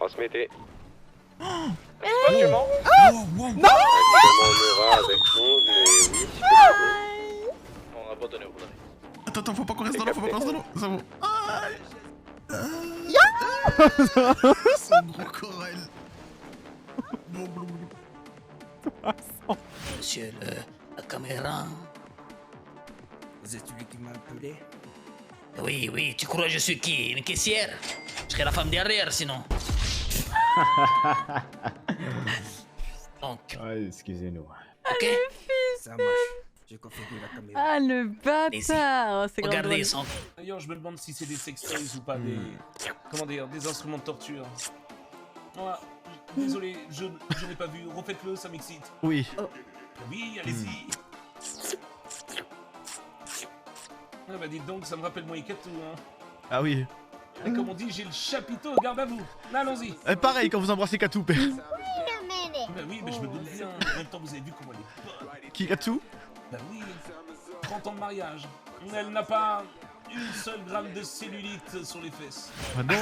Transmettez. Oh, Tu mens? non. On aura avec nous, mais oui, si possible. On a pas donné, vous Attends, faut pas qu'on reste dans l'eau, faut pas qu'on reste dans l'eau. Ça va. Son gros corail. Monsieur la caméra. Vous êtes celui qui m'a appelé? Oui, tu crois que je suis qui? Une caissière? Je serais la femme derrière sinon. Donc, Ah, excusez-nous. ok? Ça marche. J'ai configuré la caméra. Ah le bâtard, c'est grave Regardez, drôle. sans... D'ailleurs, je me demande si c'est des sextoys ou pas des. Comment dire, des instruments de torture. Voilà. Désolé, je n'ai pas vu. Refaites-le, ça m'excite. Oui. Oui, allez-y. Ah bah dites donc, ça me rappelle mon Ikatou, hein. Ah oui. Et comme on dit, j'ai le chapiteau, garde à vous. Allons-y. Pareil quand vous embrassez Katou, père. Bah oui, mais je me doute bien. En même temps, vous avez vu comment elle est bonne. Qui Katou? Bah oui, 30 ans de mariage. Elle n'a pas une seule gramme de cellulite sur les fesses. Ah non,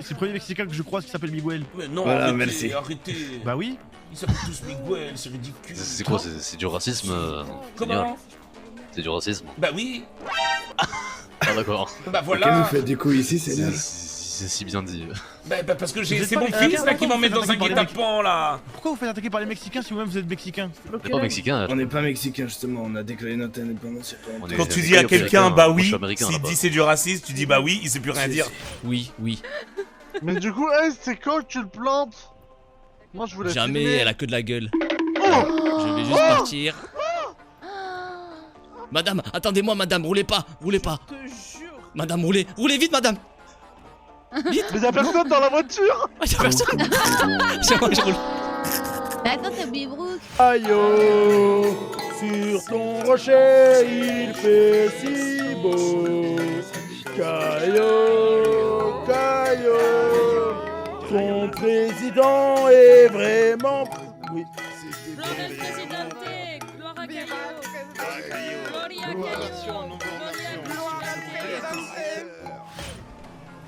c'est le premier Mexicain que je croise qui s'appelle Miguel. Mais non, Voilà, arrêtez, merci. arrêtez. Bah oui. Ils s'appellent tous Miguel, c'est ridicule. C'est quoi? C'est du racisme Comment? C'est du racisme. Bah oui. Ah d'accord. Bah Qu'est-ce que voilà. vous faites du coup ici, Seigneur? C'est si bien dit. Bah parce que Vous c'est êtes mon pas- fils là qui pourquoi m'emmène vous dans un faites attaquer par les guet-apens là. Pourquoi vous faites attaquer par les Mexicains si vous-même vous êtes Mexicain? T'es pas mexicain? On n'est pas mexicain justement, on a déclaré notre indépendance il y a pas longtemps. On est- Quand tu on dis à est quelqu'un américain, bah moi, je oui, suis américain, s'il là-bas. dit c'est du racisme, tu dis bah oui, il sait plus rien dire. Oui. Mais du coup, c'est quand que tu le plantes? Moi je voulais Jamais, filmer. elle a que de la gueule. Je vais juste partir. Madame, attendez-moi, madame, roulez pas. Madame, roulez vite, madame. Mais y'a personne dans la voiture. Ah, y'a personne. C'est moi, je roule. Mais attends, c'est Bibrook. Aïe oh, sur ton rocher il fait si beau. Caillot, Caillot, ton président est vraiment... Oui.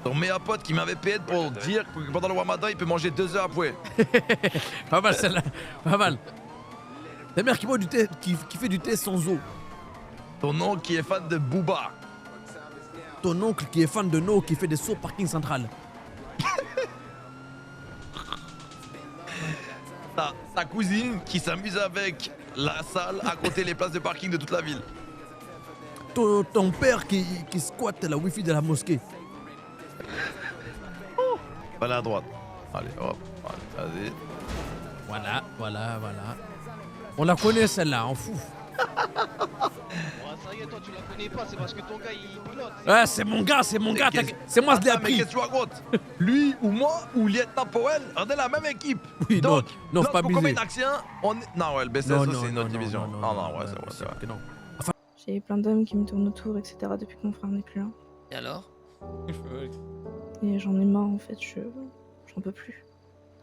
Ton meilleur pote qui m'avait payé pour dire que pendant le Ramadan il peut manger 2 heures après. Pas mal celle-là, pas mal. Ta mère qui boit du thé, qui fait du thé sans eau. Ton oncle qui est fan de Booba. Ton oncle qui est fan de No, qui fait des sauts au parking central. Ta cousine qui s'amuse avec la salle à côté les places de parking de toute la ville. Ton père qui squatte la wifi de la mosquée. Allez à droite. Allez, hop. Allez, vas-y. Voilà. On la connaît celle-là, on fout. Ça y est, toi tu la connais pas, c'est parce que ton gars il pilote. Ouais, c'est mon gars, c'est moi je l'ai Attends, mais appris. qu'est-ce que tu racontes? Lui ou moi ou Lieutenant Powell, on est la même équipe. Oui, Donc, non, faut pas pour combien abuser. d'actions on est... Non, ouais, le BCSO Non, c'est une autre non, division. non, Non, ouais, c'est vrai. non. J'ai plein d'hommes qui me tournent autour, etc. depuis que mon frère n'est plus là. Et alors? Et j'en ai marre en fait, j'en peux plus.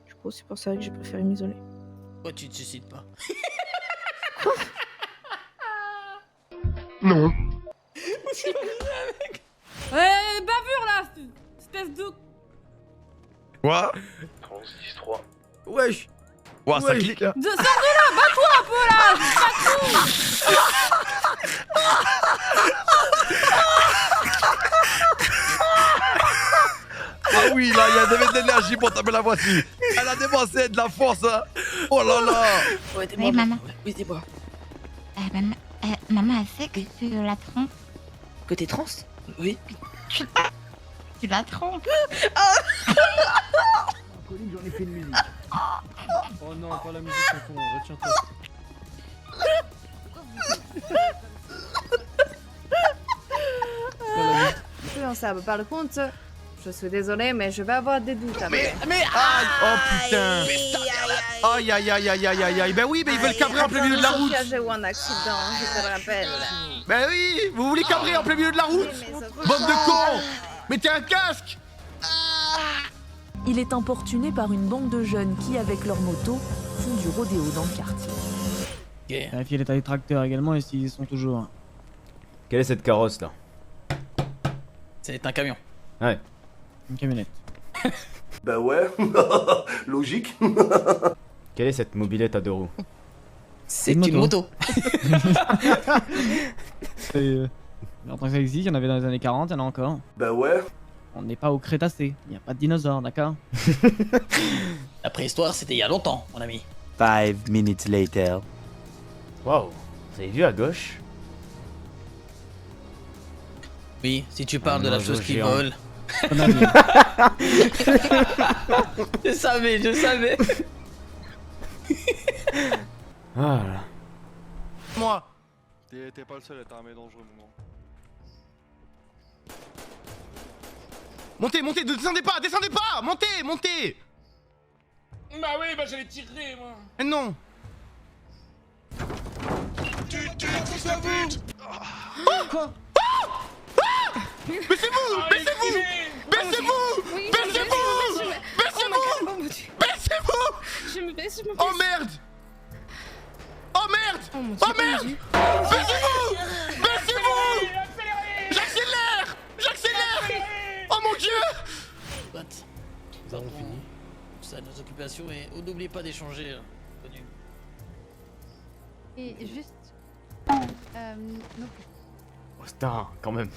Du coup, c'est pour ça que j'ai préféré m'isoler. Pourquoi tu te suicides pas? Non. Bavure là, espèce de... Quoi? 11-10-3. Wesh. Ouais, ça clique hein. Sors de là, bats-toi un peu là. Ah oui, là, il y a de l'énergie pour taper la voiture. Elle a dépensé de la force, hein. Oh là là. Oui, maman. Oui, dis-moi. Maman, elle sait que tu la trompes. Que t'es trans? Oui. Tu la trompes. J'en ai fait une musique. Oh non, pas la musique, tonton, retiens-toi. Influençable. Par contre, je suis désolée, mais je vais avoir des doutes après. Oh putain. Aïe. Ben oui, mais ils veulent cabrer en plein milieu de la route. J'ai eu un accident, je te le rappelle. Ben oui, vous voulez cabrer en plein milieu de la route. Bande de cons. Mettez un casque. Il est importuné par une bande de jeunes qui, avec leur moto, font du rodéo dans le quartier. Vérifiez l'état du tracteur également et s'ils sont toujours. Quelle est cette carrosse là? C'est un camion. Ouais. Une camionnette. Bah ouais, logique. Quelle est cette mobilette à deux roues? C'est une moto. En tant que ça existe, il y en avait dans les années 40, il y en a encore. Bah ouais. On n'est pas au Crétacé, il n'y a pas de dinosaures, d'accord? La préhistoire, c'était il y a longtemps, mon ami. 5 minutes later. Waouh, vous avez vu à gauche? Oui, si tu parles de la chose qui géant. vole. Je savais. Ah là. Moi. T'es pas le seul à être armé dangereux, moment. Montez, descendez pas, montez. Bah oui, bah j'allais tirer, moi. Mais non. Quoi? Baissez-vous. Je me baisse, Oh merde. Baissez-vous. J'accélère. Oh mon dieu. Pardon. Ça, nos occupations et n'oubliez pas d'échanger. Connu. Et juste... non. Putain, quand même.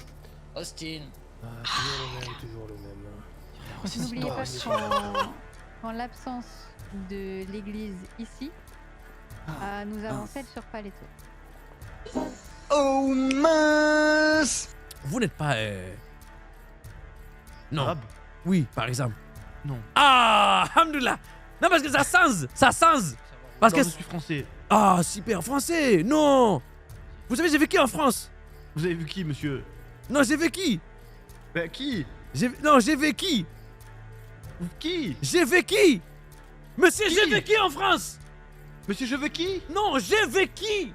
Austin. Toujours le même. N'oubliez pas qu'en l'absence de l'église ici, nous avons celle sur Paletto. Oh mince! Vous n'êtes pas. Non. Arabe. Oui, par exemple. Non. Ah, alhamdoulilah. Non, parce que ça sens. Parce Non, que. je suis français. Ah, super français. Non. Vous savez, j'ai vécu en France. Vous avez vu qui, monsieur? Non, j'ai vécu. Bah qui? Non, j'ai vécu. Qui? J'ai vécu. Monsieur, Qui? j'ai vécu en France. Monsieur, je veux qui? Non, j'ai vécu.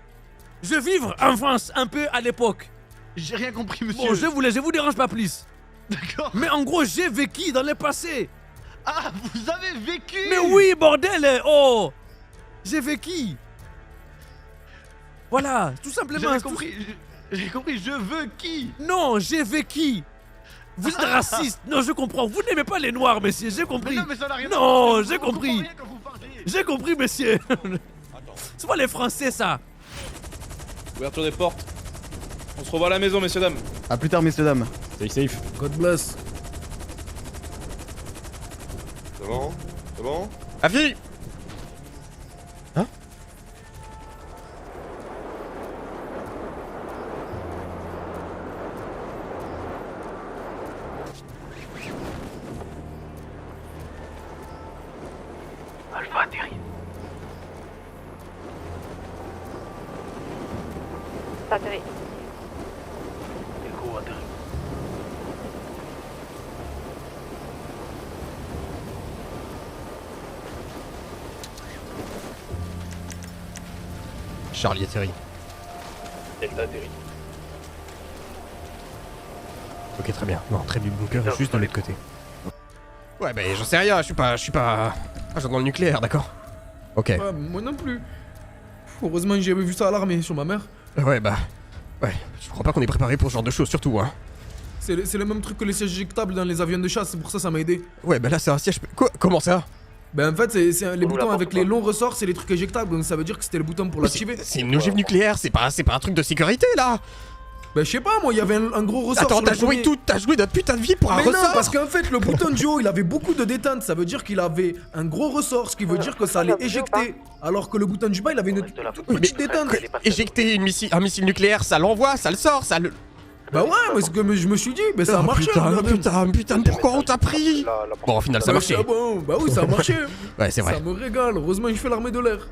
Je vivre en France un peu à l'époque. J'ai rien compris, monsieur. Bon, je vous dérange pas plus. D'accord. Mais en gros, j'ai vécu dans le passé. Ah, vous avez vécu? Mais oui, bordel. Oh, j'ai vécu. Voilà, tout simplement. J'ai compris, je veux qui? Non, j'ai vécu. Vous êtes raciste. Non, je comprends. Vous n'aimez pas les noirs, messieurs. J'ai compris. Mais non, mais ça n'a rien à Non, voir. j'ai Vous comprenez compris. rien quand vous parlez. J'ai compris, messieurs. C'est pas les Français, ça. Ouverture des portes. On se revoit à la maison, messieurs, dames. A plus tard, messieurs, dames. Stay safe. God bless. C'est bon? C'est bon? Afi! Hein? Alpha atterri. Atterri. Echo atterri. Charlie et Terry. Delta atterri. Ok, très bien. Non, très bien. Bunker est juste de l'autre côté. Ouais, bah j'en sais rien. Je suis pas. Ah, je suis dans le nucléaire, d'accord. Ok. Moi non plus. Heureusement que j'avais vu ça à l'armée sur ma mère. Ouais, bah. Ouais, je crois pas qu'on est préparé pour ce genre de choses, surtout, hein. C'est le même truc que les sièges éjectables dans les avions de chasse, c'est pour ça m'a aidé. Ouais, bah là, c'est un siège. Quoi? Comment ça? Ben en fait, c'est les boutons avec les longs ressorts, c'est les trucs éjectables, donc ça veut dire que c'était le bouton pour l'activer. C'est une ogive nucléaire, c'est pas un truc de sécurité, là. Ben je sais pas, moi, il y avait un gros ressort. Attends, sur le t'as joué notre putain de vie pour un Mais ressort? non, parce qu'en fait, le bouton de Joe, il avait beaucoup de détente, ça veut dire qu'il avait un gros ressort, ce qui veut dire que ça allait éjecter. Alors que le bouton du bas, il avait une toute petite détente. Éjecter un missile nucléaire, ça l'envoie, ça le sort, ça le... Bah ouais, mais c'est comme je me suis dit, mais ça a marché. Putain, pourquoi on t'a pris? Bon, au final, ça a marché. Bon, bah oui, ça a marché. Ouais, c'est vrai. Ça me régale, heureusement, je fais l'armée de l'air.